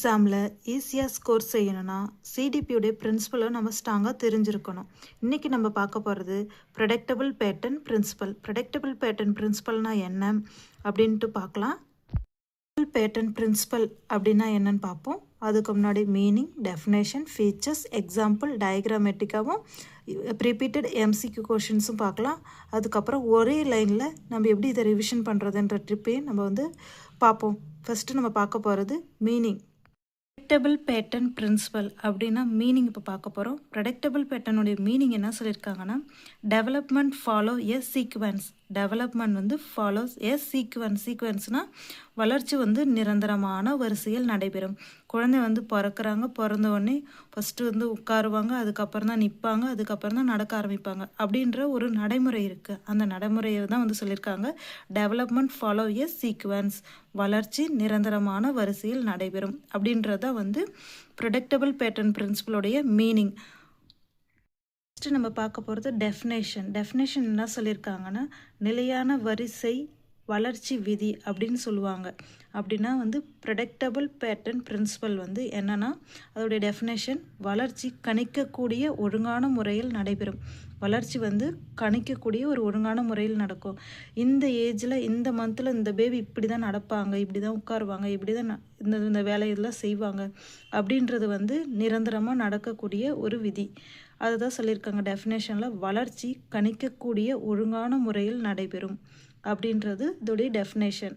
எக்ஸாமில் ஈஸியாக ஸ்கோர் செய்யணும்னா சிடிபியோடைய பிரின்சிபலை நம்ம ஸ்ட்ராங்காக தெரிஞ்சிருக்கணும். இன்றைக்கி நம்ம பார்க்க போகிறது predictable pattern principle. Predictable pattern பிரின்சிபல்னால் என்ன அப்படின்ட்டு பார்க்கலாம். பேட்டர்ன் பிரின்சிபல் அப்படின்னா என்னன்னு பார்ப்போம். அதுக்கு முன்னாடி மீனிங், டெஃபினேஷன், ஃபீச்சர்ஸ், எக்ஸாம்பிள், டயக்ராமேட்டிக்காகவும் ரிப்பீட்டட் எம்சிக்யூ கொஷின்ஸும் பார்க்கலாம். அதுக்கப்புறம் ஒரே லைனில் நம்ம எப்படி இதை ரிவிஷன் பண்ணுறதுன்ற ட்ரிப்பையும் நம்ம பார்ப்போம். ஃபஸ்ட்டு நம்ம பார்க்க போகிறது மீனிங். ப்ரெடிக்டபிள் பேட்டர்ன் பிரின்சிபல் அப்படின்னா மீனிங் இப்போ பார்க்க போகிறோம். ப்ரெடிக்டபிள் பேட்டர்னுடைய மீனிங் என்ன சொல்லியிருக்காங்கன்னா, development follow a sequence. Development follows a sequence. சீக்வன்ஸ்னால் வளர்ச்சி நிரந்தரமான வரிசையில் நடைபெறும். குழந்தை பிறக்கிறாங்க, பிறந்த உடனே ஃபஸ்ட்டு உட்காருவாங்க, அதுக்கப்புறம் தான் நிற்பாங்க, அதுக்கப்புறம் தான் நடக்க ஆரம்பிப்பாங்க அப்படின்ற ஒரு நடைமுறை இருக்குது. அந்த நடைமுறையை தான் சொல்லியிருக்காங்க டெவலப்மெண்ட் ஃபாலோ எ சீக்வன்ஸ். வளர்ச்சி நிரந்தரமான வரிசையில் நடைபெறும் அப்படின்றத ப்ரெடிக்டபிள் பேட்டர்ன் பிரின்சிபலோடைய மீனிங். ஃபஸ்ட்டு நம்ம பார்க்க போகிறது டெஃபினேஷன். டெஃபினேஷன் என்ன சொல்லியிருக்காங்கன்னா, நிலையான வரிசை வளர்ச்சி விதி அப்படின்னு சொல்லுவாங்க. அப்படின்னா ப்ரெடிக்டபிள் பேட்டர்ன் பிரின்சிபல் என்னென்னா, அதோடைய டெஃபினேஷன் வளர்ச்சி கணிக்கக்கூடிய ஒழுங்கான முறையில் நடைபெறும். வளர்ச்சி கணிக்கக்கூடிய ஒரு ஒழுங்கான முறையில் நடக்கும். இந்த ஏஜில், இந்த மந்தில் இந்த பேபி இப்படி தான் நடப்பாங்க, இப்படி தான் உட்காருவாங்க, இப்படி தான் இந்த வேலையெல்லாம் செய்வாங்க அப்படின்றது நிரந்தரமாக நடக்கக்கூடிய ஒரு விதி. அதுதான் சொல்லியிருக்காங்க டெஃபினேஷனில், வளர்ச்சி கணிக்கக்கூடிய ஒழுங்கான முறையில் நடைபெறும் அப்படின்றது இதோடைய டெஃபினேஷன்.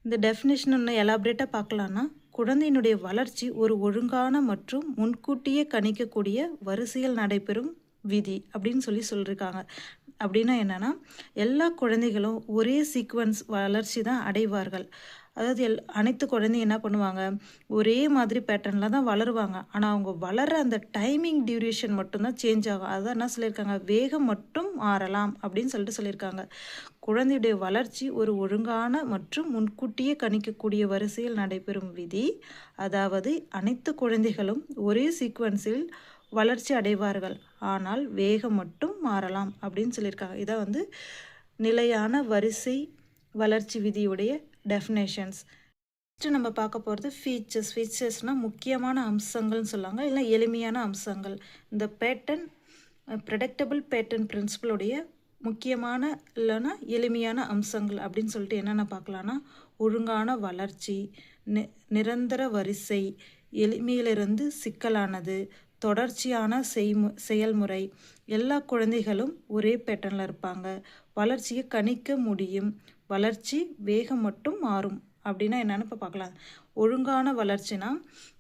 இந்த டெஃபினேஷன் இன்னும் எலாபரேட்டாக பார்க்கலான்னா, குழந்தையினுடைய வளர்ச்சி ஒரு ஒழுங்கான மற்றும் முன்கூட்டியே கணிக்கக்கூடிய வரிசையில் நடைபெறும் விதி அப்படின்னு சொல்லியிருக்காங்க. அப்படின்னா என்னென்னா, எல்லா குழந்தைகளும் ஒரே சீக்வன்ஸ் வளர்ச்சி தான் அடைவார்கள். அதாவது அனைத்து குழந்தைங்க என்ன பண்ணுவாங்க, ஒரே மாதிரி பேட்டர்னில் தான் வளருவாங்க. ஆனால் அவங்க வளர அந்த டைமிங் டியூரேஷன் மட்டும்தான் சேஞ்ச் ஆகும். அதான் என்ன சொல்லியிருக்காங்க, வேகம் மட்டும் மாறலாம் அப்படின்னு சொல்லியிருக்காங்க. குழந்தையுடைய வளர்ச்சி ஒரு ஒழுங்கான மற்றும் முன்கூட்டியே கணிக்கக்கூடிய வரிசையில் நடைபெறும் விதி. அதாவது அனைத்து குழந்தைகளும் ஒரே சீக்வன்ஸில் வளர்ச்சி அடைவார்கள், ஆனால் வேகம் மட்டும் மாறலாம் அப்படின்னு சொல்லியிருக்காங்க. இதான் நிலையான வரிசை வளர்ச்சி விதியுடைய டெஃபினேஷன்ஸ். ஃபஸ்ட்டு நம்ம பார்க்க போகிறது ஃபீச்சர்ஸ். ஃபீச்சர்ஸ்னால் முக்கியமான அம்சங்கள்னு சொல்லுவாங்க, இல்லை எளிமையான அம்சங்கள். இந்த பேட்டர்ன் ப்ரெடிக்டபிள் பேட்டர்ன் பிரின்சிபலுடைய முக்கியமான இல்லைன்னா எளிமையான அம்சங்கள் அப்படின்னு சொல்லிட்டு என்னென்ன பார்க்கலான்னா, ஒழுங்கான வளர்ச்சி, நிரந்தர வரிசை, எளிமையிலிருந்து சிக்கலானது, தொடர்ச்சியான செயல்முறை, எல்லா குழந்தைகளும் ஒரே பேட்டர்னில் இருப்பாங்க, வளர்ச்சியை கணிக்க முடியும், வளர்ச்சி வேகம் மட்டும் மாறும். அப்படின்னா என்னென்னு இப்போ பார்க்கலாம். ஒழுங்கான வளர்ச்சினா,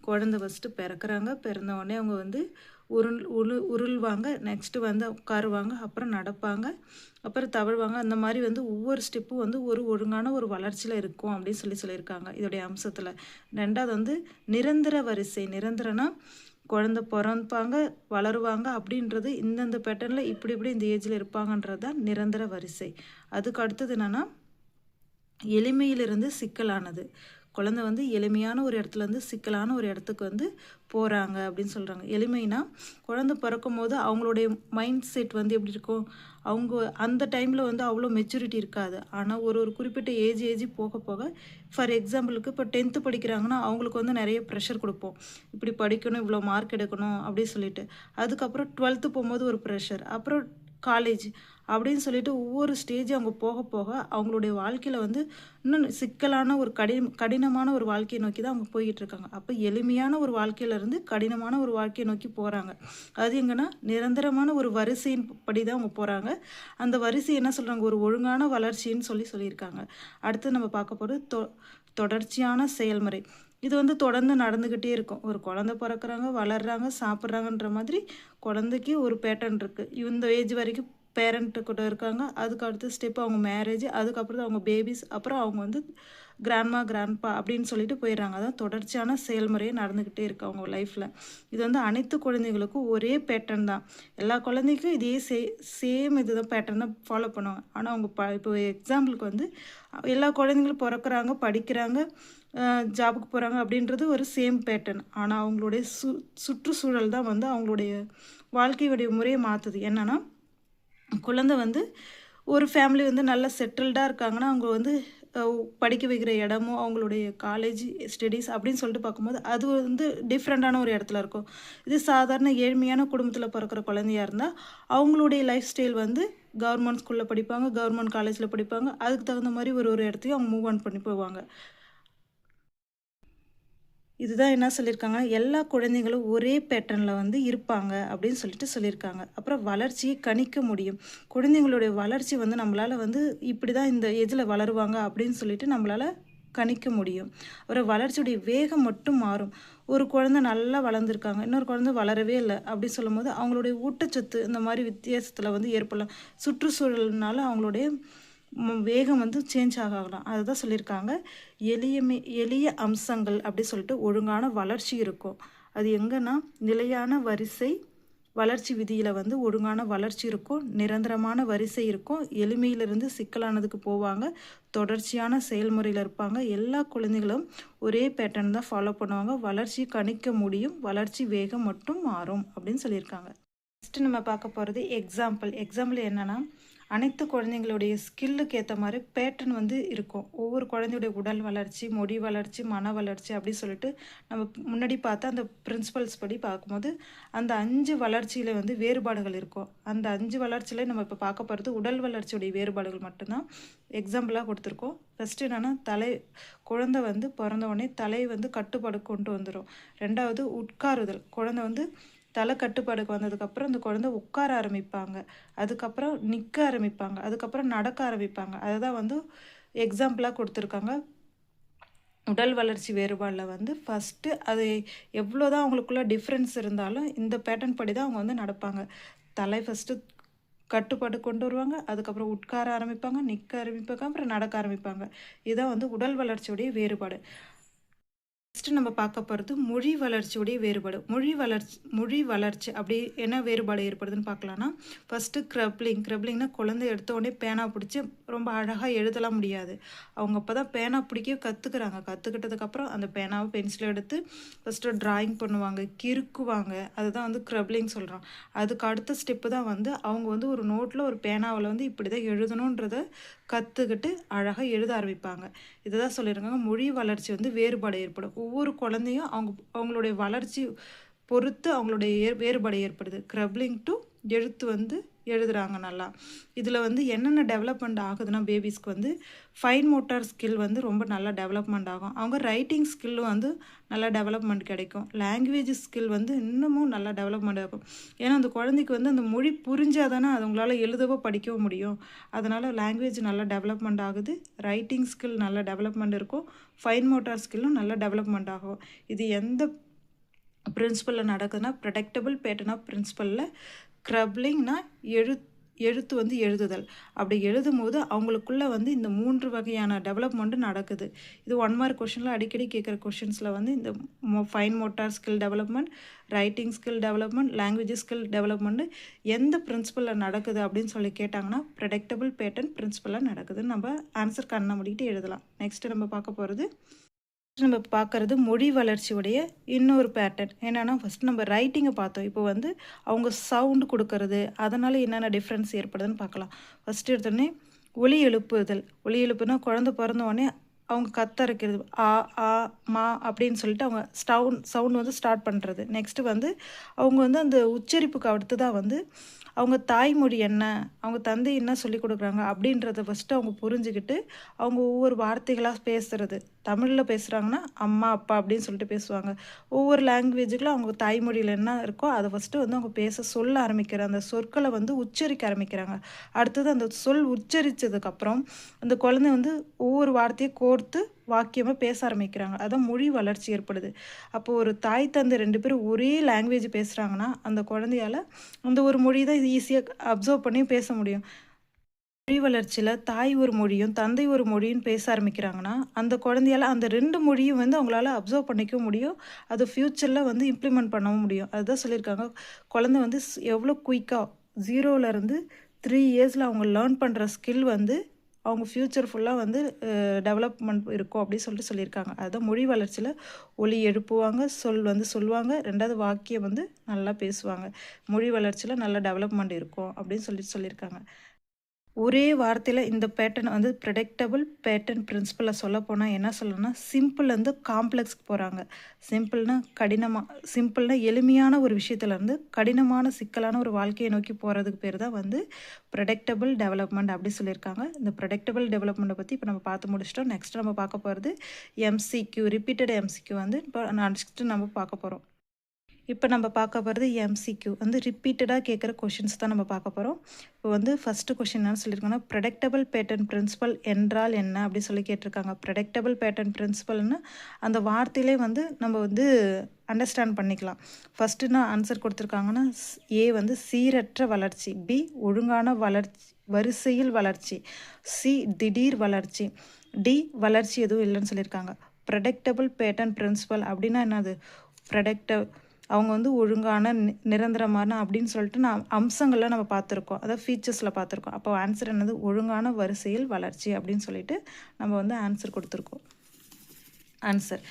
குழந்தை ஃபஸ்ட்டு பிறக்கிறாங்க, பிறந்த உடனே அவங்க உருள்வாங்க, நெக்ஸ்ட்டு உட்காருவாங்க, அப்புறம் நடப்பாங்க, அப்புறம் தவழ்வாங்க. அந்த மாதிரி ஒவ்வொரு ஸ்டெப்பும் ஒரு ஒழுங்கான ஒரு வளர்ச்சியில் இருக்கும் அப்படின்னு சொல்லியிருக்காங்க இதோடைய அம்சத்தில். ரெண்டாவது நிரந்தர வரிசை. நிரந்தரனா குழந்தை பிறப்பாங்க, வளருவாங்க அப்படின்றது இந்தந்த பேட்டர்னில் இப்படி இந்த ஏஜில் இருப்பாங்கன்றது தான் நிரந்தர வரிசை. அதுக்கு அடுத்தது என்னென்னா, எளிமையிலிருந்து சிக்கலானது. குழந்தை எளிமையான ஒரு இடத்துலேருந்து சிக்கலான ஒரு இடத்துக்கு போகிறாங்க அப்படின்னு சொல்கிறாங்க. எளிமைனா குழந்தை பிறக்கும் போது அவங்களுடைய மைண்ட் செட் எப்படி இருக்கும், அவங்க அந்த டைமில் அவ்வளோ மெச்சூரிட்டி இருக்காது. ஆனால் ஒரு குறிப்பிட்ட ஏஜ் போக போக, ஃபார் எக்ஸாம்பிளுக்கு இப்போ 10th படிக்கிறாங்கன்னா அவங்களுக்கு நிறைய ப்ரெஷர் கொடுப்போம், இப்படி படிக்கணும், இவ்வளோ மார்க் எடுக்கணும் அப்படின்னு சொல்லிட்டு. அதுக்கப்புறம் 12th போகும்போது ஒரு ப்ரெஷர், அப்புறம் காலேஜ் அப்படின்னு சொல்லிட்டு ஒவ்வொரு ஸ்டேஜ் அவங்க போக போக அவங்களுடைய வாழ்க்கையில் இன்னும் சிக்கலான ஒரு கடினமான ஒரு வாழ்க்கையை நோக்கி தான் அவங்க போய்கிட்டு இருக்காங்க. அப்போ எளிமையான ஒரு வாழ்க்கையிலேருந்து கடினமான ஒரு வாழ்க்கையை நோக்கி போகிறாங்க. அது எங்கன்னா நிரந்தரமான ஒரு வரிசையின் படி தான் அவங்க போகிறாங்க. அந்த வரிசை என்ன சொல்கிறாங்க, ஒரு ஒழுங்கான வளர்ச்சின்னு சொல்லியிருக்காங்க. அடுத்து நம்ம பார்க்க போகிறது தொடர்ச்சியான செயல்முறை. இது தொடர்ந்து நடந்துக்கிட்டே இருக்கும். ஒரு குழந்தை பிறக்கிறாங்க, வளர்கிறாங்க, சாப்பிட்றாங்கன்ற மாதிரி குழந்தைக்கு ஒரு பேட்டர்ன் இருக்குது. இந்த ஏஜ் வரைக்கும் பேரண்ட்டு கூட இருக்காங்க, அதுக்கு அடுத்த ஸ்டெப்பு அவங்க மேரேஜ், அதுக்கப்புறம் அவங்க பேபிஸ், அப்புறம் அவங்க கிராண்ட்மா கிராண்ட்பா அப்படின்னு சொல்லிட்டு போயிடுறாங்க. அதான் தொடர்ச்சியான செயல்முறையே நடந்துக்கிட்டே இருக்குது அவங்க லைஃப்பில். இது அனைத்து குழந்தைகளுக்கும் ஒரே பேட்டர்ன் தான். எல்லா குழந்தைக்கும் இதே சேம் இதுதான் பேட்டர்ன் தான் ஃபாலோ பண்ணுவாங்க. ஆனால் அவங்க இப்போ எக்ஸாம்பிளுக்கு எல்லா குழந்தைங்களும் பிறக்கிறாங்க, படிக்கிறாங்க, ஜாபுக்கு போகிறாங்க அப்படின்றது ஒரு சேம் பேட்டர்ன். ஆனால் அவங்களுடைய சுற்றுச்சூழல் தான் அவங்களுடைய வாழ்க்கையுடைய முறையை மாற்றுது. என்னென்னா, குழந்தை ஒரு ஃபேமிலி நல்லா செட்டில்டாக இருக்காங்கன்னா அவங்க படிக்க வைக்கிற இடமும் அவங்களுடைய காலேஜ் ஸ்டடீஸ் அப்படின்னு சொல்லிட்டு பார்க்கும்போது அது வந்து டிஃப்ரெண்ட்டான ஒரு இடத்துல இருக்கும். இது சாதாரண ஏழ்மையான குடும்பத்தில் பிறக்கிற குழந்தையா இருந்தால் அவங்களுடைய லைஃப் ஸ்டைல் வந்து கவர்மெண்ட் ஸ்கூலில் படிப்பாங்க, கவர்மெண்ட் காலேஜில் படிப்பாங்க. அதுக்கு தகுந்த மாதிரி ஒரு ஒரு இடத்தையும் அவங்க மூவ் ஆன் பண்ணி போவாங்க. இதுதான் என்ன சொல்லியிருக்காங்க, எல்லா குழந்தைங்களும் ஒரே பேட்டர்னில் வந்து இருப்பாங்க அப்படின்னு சொல்லியிருக்காங்க. அப்புறம் வளர்ச்சியை கணிக்க முடியும். குழந்தைங்களுடைய வளர்ச்சி வந்து நம்மளால் வந்து இப்படி தான் இந்த ஏஜில் வளருவாங்க அப்படின்னு சொல்லிட்டு நம்மளால் கணிக்க முடியும். அப்புறம் வளர்ச்சியுடைய வேகம் மட்டும் மாறும். ஒரு குழந்தை நல்லா வளர்ந்துருக்காங்க, இன்னொரு குழந்தை வளரவே இல்லை அப்படின்னு சொல்லும்போது அவங்களுடைய ஊட்டச்சத்து இந்த மாதிரி வித்தியாசத்தில் வந்து ஏற்படலாம். சுற்றுச்சூழல்னால அவங்களுடைய வேகம் வந்து சேஞ்ச் ஆகலாம். அதுதான் சொல்லியிருக்காங்க. எளிய அம்சங்கள் அப்படி சொல்லிட்டு ஒழுங்கான வளர்ச்சி இருக்கும். அது எங்கன்னா நிலையான வரிசை வளர்ச்சி விதியில் வந்து ஒழுங்கான வளர்ச்சி இருக்கும், நிரந்தரமான வரிசை இருக்கும், எளிமையிலிருந்து சிக்கலானதுக்கு போவாங்க, தொடர்ச்சியான செயல்முறையில் இருப்பாங்க. எல்லா குழந்தைகளும் ஒரே பேட்டர்ன் தான் ஃபாலோ பண்ணுவாங்க. வளர்ச்சி கணிக்க முடியும், வளர்ச்சி வேகம் மட்டும் மாறும் அப்படின்னு சொல்லியிருக்காங்க. நெக்ஸ்ட்டு நம்ம பார்க்க போகிறது எக்ஸாம்பிள் என்னென்னா, அனைத்து குழந்தைங்களுடைய ஸ்கில்லுக்கு ஏற்ற மாதிரி பேட்டர்ன் வந்து இருக்கும். ஒவ்வொரு குழந்தையுடைய உடல் வளர்ச்சி, மொழி வளர்ச்சி, மன வளர்ச்சி அப்படி சொல்லிட்டு நம்ம முன்னாடி பார்த்தா அந்த பிரின்சிபல்ஸ் படி பார்க்கும்போது அந்த 5 வளர்ச்சியில் வந்து வேறுபாடுகள் இருக்கும். அந்த 5 வளர்ச்சியில் நம்ம இப்போ பார்க்க போகிறது உடல் வளர்ச்சியுடைய வேறுபாடுகள் மட்டும்தான் எக்ஸாம்பிளாக கொடுத்துருக்கோம். ஃபஸ்ட்டு என்னென்னா, குழந்தை வந்து பிறந்த உடனே தலையை வந்து கட்டுப்பாடு கொண்டு வந்துடும். ரெண்டாவது உட்காருதல், குழந்தை வந்து தலை கட்டுப்பாடுக்கு வந்ததுக்கப்புறம் அந்த குழந்தை உட்கார ஆரம்பிப்பாங்க, அதுக்கப்புறம் நிற்க ஆரம்பிப்பாங்க, அதுக்கப்புறம் நடக்க ஆரம்பிப்பாங்க. அதை தான் வந்து எக்ஸாம்பிளாக கொடுத்துருக்காங்க. உடல் வளர்ச்சி வேறுபாடில் வந்து ஃபஸ்ட்டு அது எவ்வளோ தான் அவங்களுக்குள்ள டிஃப்ரென்ஸ் இருந்தாலும் இந்த பேட்டர்ன் படி தான் அவங்க வந்து நடப்பாங்க. தலை ஃபஸ்ட்டு கட்டுப்பாடு கொண்டு வருவாங்க, அதுக்கப்புறம் உட்கார ஆரம்பிப்பாங்க, நிற்க ஆரம்பிப்பாங்க, அப்புறம் நடக்க ஆரம்பிப்பாங்க. இதுதான் வந்து உடல் வளர்ச்சியுடைய வேறுபாடு. ஃபஸ்ட்டு நம்ம பார்க்க போகிறது மொழி வளர்ச்சியுடைய வேறுபாடு. மொழி வளர்ச்சி அப்படி என்ன வேறுபாடு ஏற்படுதுன்னு பார்க்கலான்னா, ஃபஸ்ட்டு க்ரப்ளிங்னா குழந்தை எடுத்த உடனே பேனா பிடிச்சி ரொம்ப அழகாக எழுதலாம் முடியாது. அவங்க அப்போ தான் பேனா பிடிக்க கற்றுக்குறாங்க. கற்றுக்கிட்டதுக்கப்புறம் அந்த பேனாவை பென்சிலை எடுத்து ஃபஸ்ட்டு ட்ராயிங் பண்ணுவாங்க, கிறுக்குவாங்க. அதுதான் வந்து க்ரப்ளிங் சொல்கிறோம். அதுக்கு அடுத்த ஸ்டெப்பு தான் வந்து அவங்க வந்து ஒரு நோட்டில் ஒரு பேனாவில் வந்து இப்படி தான் எழுதணுன்றதை கற்றுக்கிட்டு அழகாக எழுத ஆரம்பிப்பாங்க. இதை தான் சொல்லியிருக்காங்க, மொழி வளர்ச்சி வந்து வேறுபாடு ஏற்படும். ஒவ்வொரு குழந்தையும் அவங்களுடைய வளர்ச்சி பொறுத்து அவங்களுடைய வேறுபாடு ஏற்படுது. க்ரப்ளிங் டு எழுத்து வந்து எழுதுகிறாங்க நல்லா. இதில் வந்து என்னென்ன டெவலப்மெண்ட் ஆகுதுன்னா, பேபிஸ்க்கு வந்து ஃபைன் மோட்டார் ஸ்கில் வந்து ரொம்ப நல்லா டெவலப்மெண்ட் ஆகும். அவங்க ரைட்டிங் ஸ்கில்லும் வந்து நல்லா டெவலப்மெண்ட் கிடைக்கும். லாங்குவேஜ் ஸ்கில் வந்து இன்னமும் நல்லா டெவலப்மெண்ட் ஆகும். ஏன்னா அந்த குழந்தைக்கு வந்து அந்த மொழி புரிஞ்சால் தானே அது உங்களால் எழுதவோ படிக்கவும் முடியும். அதனால் லாங்குவேஜ் நல்லா டெவலப்மெண்ட் ஆகுது, ரைட்டிங் ஸ்கில் நல்லா டெவலப்மெண்ட் இருக்கும், ஃபைன் மோட்டார் ஸ்கில்லும் நல்லா டெவலப்மெண்ட் ஆகும். இது எந்த பிரின்சிபலில் நடக்குதுன்னா, ப்ரெடிக்டபிள் பேட்டர்ன் ஆஃப் பிரின்சிபலில் க்ரப்ளிங்னா எழுத்து வந்து எழுதுதல். அப்படி எழுதும் போது அவங்களுக்குள்ளே வந்து இந்த 3 வகையான டெவலப்மெண்ட்டு நடக்குது. இது 1 மார்க் கொஷனில் அடிக்கடி கேட்குற கொஷின்ஸில் வந்து இந்த fine motor skill development, writing skill development, language skill development எந்த பிரின்சிபலில் நடக்குது அப்படின்னு சொல்லி கேட்டாங்கன்னா, ப்ரெடிக்டபிள் பேட்டர்ன் பிரின்சிபலில் நடக்குதுன்னு நம்ம ஆன்சர் கண்ணை மூடிட்டு எழுதலாம். நெக்ஸ்ட்டு நம்ம பார்க்க போகிறது மொழி வளர்ச்சியுடைய இன்னொரு பேட்டர்ன் என்னென்னா, ஃபஸ்ட் நம்ம ரைட்டிங்கை பார்த்தோம். இப்போ வந்து அவங்க சவுண்டு கொடுக்கறது, அதனால் என்னென்ன டிஃப்ரென்ஸ் ஏற்படுதுன்னு பார்க்கலாம். ஃபஸ்ட்டு எடுத்தோடனே ஒலி எழுப்புனா குழந்தை பிறந்த உடனே அவங்க கத்தரிக்கிறது, ஆ ஆ மா அப்படின்னு சொல்லிட்டு அவங்க சவுண்ட் வந்து ஸ்டார்ட் பண்ணுறது. நெக்ஸ்ட்டு வந்து அவங்க வந்து அந்த உச்சரிப்புக்கு அடுத்து தான் வந்து அவங்க தாய்மொழி என்ன, அவங்க தந்தை என்ன சொல்லி கொடுக்குறாங்க அப்படின்றத ஃபஸ்ட்டு அவங்க புரிஞ்சுக்கிட்டு அவங்க ஒவ்வொரு வார்த்தைகளாக பேசுகிறது. தமிழில் பேசுகிறாங்கன்னா அம்மா அப்பா அப்படின்னு சொல்லிட்டு பேசுவாங்க. ஒவ்வொரு லாங்குவேஜுக்குள்ள அவங்க தாய்மொழியில் என்ன இருக்கோ அதை ஃபஸ்ட்டு வந்து அவங்க சொல்ல ஆரம்பிக்கிற அந்த சொற்களை வந்து உச்சரிக்க ஆரம்பிக்கிறாங்க. அடுத்தது அந்த சொல் உச்சரித்ததுக்கப்புறம் அந்த குழந்தை வந்து ஒவ்வொரு வார்த்தையை கோர்த்து வாக்கியமாக பேச ஆரம்பிக்கிறாங்க. அதான் மொழி வளர்ச்சி ஏற்படுது. அப்போது ஒரு தாய் தந்தை 2 பேரும் ஒரே லாங்குவேஜ் பேசுகிறாங்கன்னா அந்த குழந்தையால் அந்த ஒரு மொழி தான் ஈஸியாக அப்சர்வ் பண்ணி பேச முடியும். மொழி வளர்ச்சியில் தாய் ஒரு மொழியும் தந்தை ஒரு மொழியும் பேச ஆரம்பிக்கிறாங்கன்னா அந்த குழந்தையால் அந்த 2 மொழியும் வந்து அவங்களால அப்சர்வ் பண்ணிக்கவும் முடியும். அது ஃப்யூச்சரில் வந்து இம்ப்ளிமெண்ட் பண்ணவும் முடியும். அதுதான் சொல்லியிருக்காங்க, குழந்தை வந்து எவ்வளோ குயிக்காக 0லேருந்து 3 இயர்ஸில் அவங்க லேர்ன் பண்ணுற ஸ்கில் வந்து அவங்க ஃப்யூச்சர் ஃபுல்லாக வந்து டெவலப்மெண்ட் இருக்கும் அப்படின்னு சொல்லியிருக்காங்க. அதுதான் மொழி வளர்ச்சியில் ஒலி எழுப்புவாங்க, சொல்லுவாங்க, 2வது வாக்கியம் வந்து நல்லா பேசுவாங்க. மொழி வளர்ச்சியில் நல்ல டெவலப்மெண்ட் இருக்கும் அப்படின்னு சொல்லியிருக்காங்க. ஒரே வார்த்தையில் இந்த பேட்டர்ன் வந்து ப்ரெடிக்டபிள் பேட்டர்ன் பிரின்சிபலில் சொல்ல போனால் என்ன சொல்லணும்னா சிம்பிள்லேருந்து காம்ப்ளெக்ஸ்க்கு போகிறாங்க. சிம்பிள்னா எளிமையான ஒரு விஷயத்துலேருந்து கடினமான சிக்கலான ஒரு வாழ்க்கையை நோக்கி போகிறதுக்கு பேர் தான் வந்து ப்ரெடிக்டபிள் டெவலப்மெண்ட் அப்படி சொல்லியிருக்காங்க. இந்த ப்ரெடிக்டபிள் டெவலப்மெண்ட்டை பற்றி இப்போ நம்ம பார்த்து முடிச்சிட்டோம். நெக்ஸ்ட் நம்ம பார்க்க போகிறது எம்சிக்யூ, ரிப்பீட்டட் எம்சிக்யூ வந்து இப்போ நெக்ஸ்ட்டு நம்ம பார்க்க போகிறோம். இப்போ நம்ம பார்க்க போகிறது எம்சிக்யூ வந்து ரிப்பீட்டடாக கேட்குற கொஷின்ஸ் தான் நம்ம பார்க்க போகிறோம். இப்போ வந்து ஃபஸ்ட்டு கொஷின் என்ன சொல்லியிருக்காங்கன்னா ப்ரெடிக்டபிள் பேட்டர்ன் பிரின்சிபல் என்றால் என்ன அப்படி சொல்லி கேட்டிருக்காங்க. ப்ரெடிக்டபிள் பேட்டர்ன் பிரின்சிபல்னு அந்த வார்த்தையிலே வந்து நம்ம வந்து அண்டர்ஸ்டாண்ட் பண்ணிக்கலாம். ஃபஸ்ட்டு நான் ஆன்சர் கொடுத்துருக்காங்கன்னா ஏ வந்து சீரற்ற வளர்ச்சி, பி ஒழுங்கான வரிசையில் வளர்ச்சி, சி திடீர் வளர்ச்சி, டி வளர்ச்சி எதுவும் இல்லைன்னு சொல்லியிருக்காங்க. ப்ரெடிக்டபிள் பேட்டர்ன் பிரின்சிபல் அப்படின்னா என்னது? அவங்க வந்து ஒழுங்கான நிரந்தரமான அப்படின்னு சொல்லிட்டு அம்சங்களில் நம்ம பார்த்துருக்கோம், அதாவது ஃபீச்சர்ஸில் பார்த்துருக்கோம். அப்போ ஆன்சர் என்னது? ஒழுங்கான வரிசையில் வளர்ச்சி அப்படின்னு சொல்லிட்டு நம்ம வந்து ஆன்சர் கொடுத்துருக்கோம். ஆன்சர்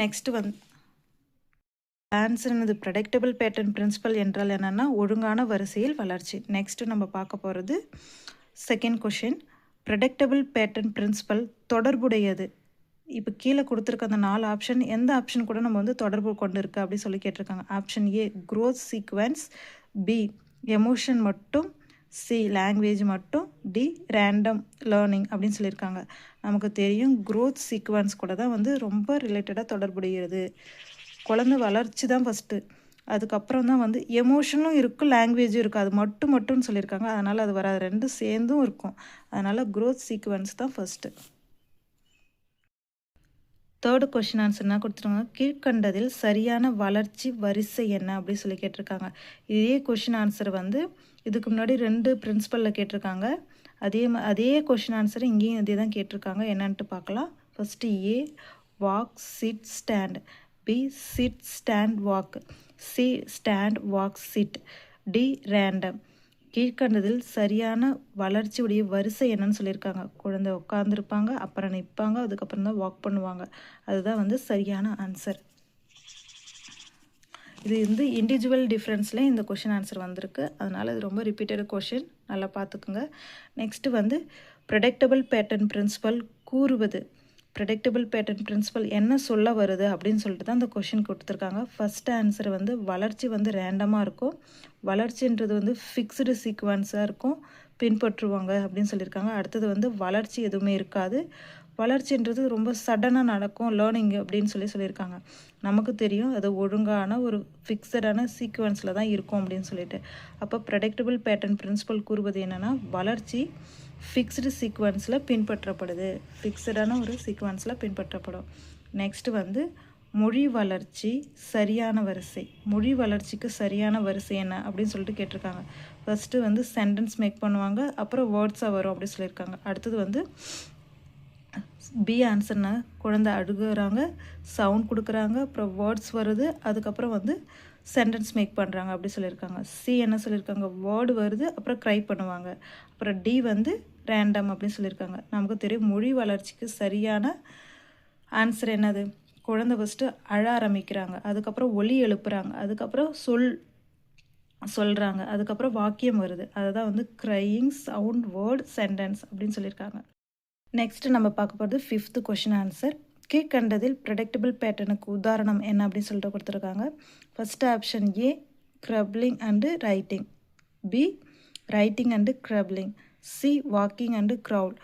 நெக்ஸ்ட்டு வந்து ஆன்சர் என்னது? ப்ரெடிக்டபிள் பேட்டர்ன் பிரின்சிபல் என்றால் என்னென்னா ஒழுங்கான வரிசையில் வளர்ச்சி. நெக்ஸ்ட்டு நம்ம பார்க்க போகிறது second question. Predictable pattern principle தொடர்புடையது. இப்போ கீழே கொடுத்துருக்க அந்த 4 ஆப்ஷன் எந்த ஆப்ஷன் கூட நம்ம வந்து தொடர்பு கொண்டு இருக்கு அப்படி சொல்லி கேட்டிருக்காங்க. Option A growth sequence, B emotion மட்டும், சி லாங்குவேஜ் மட்டும், டி ரேண்டம் லேர்னிங் அப்படின்னு சொல்லியிருக்காங்க. நமக்கு தெரியும் க்ரோத் சீக்வன்ஸ் கூட தான் வந்து ரொம்ப ரிலேட்டடாக தொடர்புடைகிறது. குழந்தை வளர்ச்சி தான் ஃபஸ்ட்டு, அதுக்கப்புறம் தான் வந்து எமோஷனும் இருக்கும், லாங்குவேஜும் இருக்குது. அது மட்டும்னு சொல்லியிருக்காங்க. அதனால் அது வராது, ரெண்டும் சேர்ந்தும் இருக்கும். அதனால் க்ரோத் சீக்வன்ஸ் தான் ஃபஸ்ட்டு. தேர்டு கொஷின் ஆன்சர் என்ன கொடுத்துருக்காங்க? கீழ்கண்டதில் சரியான வளர்ச்சி வரிசை என்ன அப்படின்னு சொல்லி கேட்டிருக்காங்க. இதே கொஷின் ஆன்சர் வந்து இதுக்கு முன்னாடி 2 பிரின்சிபலில் கேட்டிருக்காங்க. அதே கொஷின் ஆன்சர் இங்கேயும் இதே தான் கேட்டிருக்காங்க. என்னன்ட்டு பார்க்கலாம். First A walk sit stand, B sit stand walk, C stand walk sit, D random. கீழ்கண்டதில் சரியான வளர்ச்சியுடைய வரிசை என்னன்னு சொல்லியிருக்காங்க. குழந்தை உட்காந்துருப்பாங்க, அப்புறம் நிற்பாங்க, அதுக்கப்புறம் தான் வாக் பண்ணுவாங்க. அதுதான் வந்து சரியான ஆன்சர். இது வந்து இண்டிவிஜுவல் டிஃப்ரென்ஸில் இந்த கொஷின் ஆன்சர் வந்திருக்கு. அதனால் இது ரொம்ப ரிப்பீட்டட் கொஷின், நல்லா பார்த்துக்குங்க. நெக்ஸ்ட்டு வந்து ப்ரெடிக்டபிள் பேட்டர்ன் பிரின்சிபல் கூறுவது. ப்ரெடிக்டபிள் பேட்டர்ன் பிரின்சிபல் என்ன சொல்ல வருது அப்படின்னு சொல்லிட்டு தான் இந்த கொஷின் கொடுத்துருக்காங்க. ஃபஸ்ட் ஆன்சர் வந்து வளர்ச்சி வந்து ரேண்டமாக இருக்கும், வளர்ச்சின்றது வந்து ஃபிக்ஸ்டு சீக்வன்ஸாக இருக்கும், பின்பற்றுவாங்க அப்படின்னு சொல்லியிருக்காங்க. அடுத்தது வந்து வளர்ச்சி எதுவுமே இருக்காது, வளர்ச்சின்றது ரொம்ப சடனாக நடக்கும், லேர்னிங் அப்படின்னு சொல்லியிருக்காங்க. நமக்கு தெரியும் அது ஒழுங்கான ஒரு ஃபிக்ஸடான சீக்வன்ஸில் தான் இருக்கும் அப்படின்னு சொல்லிட்டு. அப்போ ப்ரெடிக்டபிள் பேட்டர்ன் பிரின்சிபல் கூறுவது என்னென்னா வளர்ச்சி ஃபிக்ஸ்டு சீக்வன்ஸில் பின்பற்றப்படுது, ஃபிக்ஸடான ஒரு சீக்வன்ஸில் பின்பற்றப்படும். நெக்ஸ்ட்டு வந்து மொழி வளர்ச்சி சரியான வரிசை. மொழி வளர்ச்சிக்கு சரியான வரிசை என்ன அப்படின்னு சொல்லிட்டு கேட்டிருக்காங்க. ஃபஸ்ட்டு வந்து சென்டென்ஸ் மேக் பண்ணுவாங்க, அப்புறம் வேர்ட்ஸாக வரும் அப்படி சொல்லியிருக்காங்க. அடுத்தது வந்து பி ஆன்சர்னா குழந்தை அழுகுறாங்க, சவுண்ட் கொடுக்குறாங்க, அப்புறம் வேர்ட்ஸ் வருது, அதுக்கப்புறம் வந்து சென்டென்ஸ் மேக் பண்ணுறாங்க அப்படி சொல்லியிருக்காங்க. சி என்ன சொல்லியிருக்காங்க? வேர்டு வருது, அப்புறம் க்ரை பண்ணுவாங்க. அப்புறம் டி வந்து ரேண்டம் அப்படின்னு சொல்லியிருக்காங்க. நமக்கு தெரியும் மொழி வளர்ச்சிக்கு சரியான ஆன்சர் என்னது? குழந்தை ஃபஸ்ட்டு அழ ஆரம்பிக்கிறாங்க, அதுக்கப்புறம் ஒலி எழுப்புறாங்க, அதுக்கப்புறம் சொல்கிறாங்க, அதுக்கப்புறம் வாக்கியம் வருது. அதுதான் வந்து க்ரையிங், சவுண்ட், வேர்ட், சென்டென்ஸ் அப்படின்னு சொல்லியிருக்காங்க. நெக்ஸ்ட்டு நம்ம பார்க்க போகிறது 5th கொஷின் ஆன்சர். கீழ்கண்டதில் ப்ரெடிக்டபிள் பேட்டர்னுக்கு உதாரணம் என்ன அப்படின்னு சொல்லிட்டு கொடுத்துருக்காங்க. First option A scribbling and writing, B writing and scribbling, C walking and crawl,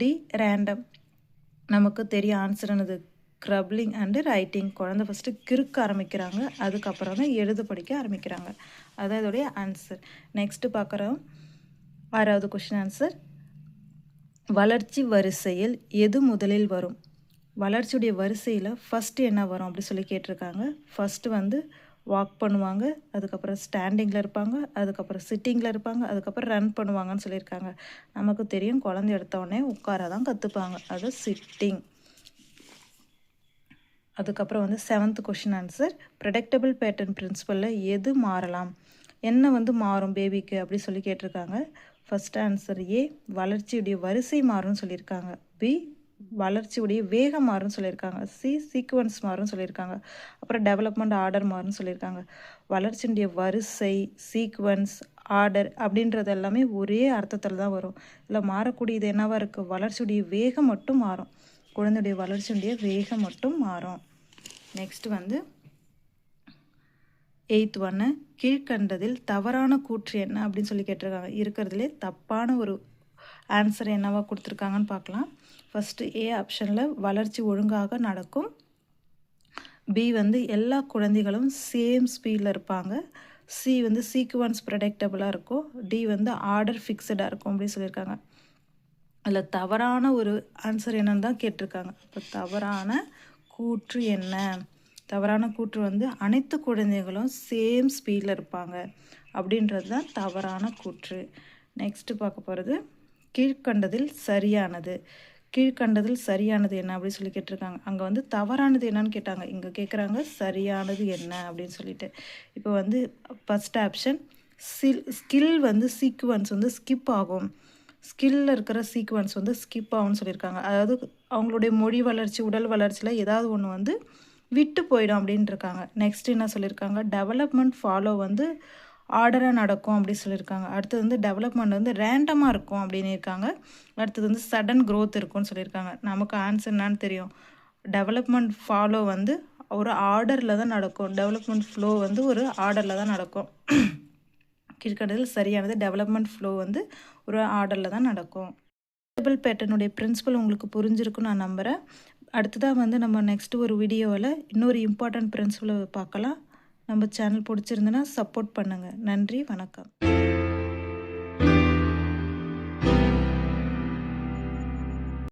D random. நமக்கு தெரியும் ஆன்சர் என்னது? Scribbling and writing. குழந்தை ஃபஸ்ட்டு கிறுக்க ஆரம்பிக்கிறாங்க, அதுக்கப்புறம் தான் எழுத படிக்க ஆரம்பிக்கிறாங்க. அதான் இதோடைய ஆன்சர். நெக்ஸ்ட்டு பார்க்குறோம் 6வது கொஷின் ஆன்சர். வளர்ச்சி வரிசையில் எது முதலில் வரும்? வளர்ச்சியுடைய வரிசையில் ஃபஸ்ட்டு என்ன வரும் அப்படி சொல்லி கேட்டிருக்காங்க. ஃபஸ்ட்டு வந்து வாக் பண்ணுவாங்க, அதுக்கப்புறம் ஸ்டாண்டிங்கில் இருப்பாங்க, அதுக்கப்புறம் சிட்டிங்கில் இருப்பாங்க, அதுக்கப்புறம் ரன் பண்ணுவாங்கன்னு சொல்லியிருக்காங்க. நமக்கு தெரியும் குழந்தை எடுத்தோடனே உட்கார தான் கற்றுப்பாங்க, அது சிட்டிங். அதுக்கப்புறம் வந்து 7th question answer. Predictable pattern பிரின்சிபலில் எது மாறலாம்? என்ன வந்து மாறும் பேபிக்கு அப்படி சொல்லி கேட்டிருக்காங்க. ஃபஸ்ட் ஆன்சர் ஏ வளர்ச்சியுடைய வரிசை மாறும்னு சொல்லியிருக்காங்க, பி வளர்ச்சியுடைய வேகம் மாறும்னு சொல்லியிருக்காங்க, சி சீக்வன்ஸ் மாறும்னு சொல்லியிருக்காங்க, அப்புறம் டெவலப்மெண்ட் ஆர்டர் மாறும்னு சொல்லியிருக்காங்க. வளர்ச்சியுடைய வரிசை, சீக்வன்ஸ், ஆர்டர் அப்படின்றது எல்லாமே ஒரே அர்த்தத்தில் தான் வரும். இதில் மாறக்கூடியது என்னவா இருக்குது? வளர்ச்சியுடைய வேகம் மட்டும் மாறும். குழந்தையுடைய வளர்ச்சியுடைய வேகம் மட்டும் மாறும். நெக்ஸ்ட் வந்து 8th ஒன்று, கீழ்கண்டதில் தவறான கூற்று என்ன அப்படின்னு சொல்லி கேட்டிருக்காங்க. இருக்கிறதுலே தப்பான ஒரு ஆன்சர் என்னவா கொடுத்துருக்காங்கன்னு பார்க்கலாம். ஃபஸ்ட்டு ஏ ஆப்ஷனில் வளர்ச்சி ஒழுங்காக நடக்கும். பி வந்து எல்லா குழந்தைகளும் சேம் ஸ்பீடில் இருப்பாங்க. சி வந்து சீக்வன்ஸ் ப்ரெடிக்டபுளாக இருக்கும். டி வந்து ஆர்டர் ஃபிக்ஸடாக இருக்கும் அப்படின்னு சொல்லியிருக்காங்க. அதில் தவறான ஒரு ஆன்சர் என்னன்னு தான் கேட்டிருக்காங்க. இப்போ தவறான கூற்று என்ன? தவறான கூற்று வந்து அனைத்து குழந்தைகளும் சேம் ஸ்பீடில் இருப்பாங்க அப்படின்றது தான் தவறான கூற்று. நெக்ஸ்ட்டு பார்க்க போகிறது கீழ்கண்டதில் சரியானது. கீழ்கண்டதில் சரியானது என்ன அப்படின்னு சொல்லி கேட்டிருக்காங்க. அங்கே வந்து தவறானது என்னன்னு கேட்டாங்க. இங்கே கேட்குறாங்க சரியானது என்ன அப்படின்னு சொல்லிட்டு. இப்போ வந்து ஃபஸ்ட் ஆப்ஷன் ஸ்கில் வந்து சீக்வன்ஸ் வந்து ஸ்கிப் ஆகும். ஸ்கில்லில் இருக்கிற சீக்வன்ஸ் வந்து ஸ்கிப் ஆகும்னு சொல்லியிருக்காங்க. அதாவது அவங்களுடைய மொழி வளர்ச்சி, உடல் வளர்ச்சியில் ஏதாவது ஒன்று வந்து விட்டு போயிடும் அப்படின்னு இருக்காங்க. நெக்ஸ்ட் என்ன சொல்லியிருக்காங்க? டெவலப்மெண்ட் ஃபாலோ வந்து ஆர்டராக நடக்கும் அப்படின்னு சொல்லியிருக்காங்க. அடுத்தது வந்து டெவலப்மெண்ட் வந்து ரேண்டமாக இருக்கும் அப்படின்னு இருக்காங்க. அடுத்தது வந்து சடன் க்ரோத் இருக்கும்னு சொல்லியிருக்காங்க. நமக்கு ஆன்சர் என்னான்னு தெரியும். டெவலப்மெண்ட் ஃபாலோ வந்து ஒரு ஆர்டரில் தான் நடக்கும். டெவலப்மெண்ட் ஃப்ளோ வந்து ஒரு ஆர்டரில் தான் நடக்கும். கீழ்கண்டதில் சரியானது டெவலப்மெண்ட் ஃப்ளோ வந்து ஒரு ஆர்டரில் தான் நடக்கும். டேபிள் பேட்டர்னுடைய பிரின்சிபல் உங்களுக்கு புரிஞ்சிருக்குன்னு நான் நம்புகிறேன். அடுத்ததாக வந்து நம்ம நெக்ஸ்ட்டு ஒரு வீடியோவில் இன்னொரு இம்பார்ட்டன்ட் பிரின்சிபலை பார்க்கலாம். நம்ம சேனல் பிடிச்சிருந்துன்னா சப்போர்ட் பண்ணுங்கள். நன்றி, வணக்கம்.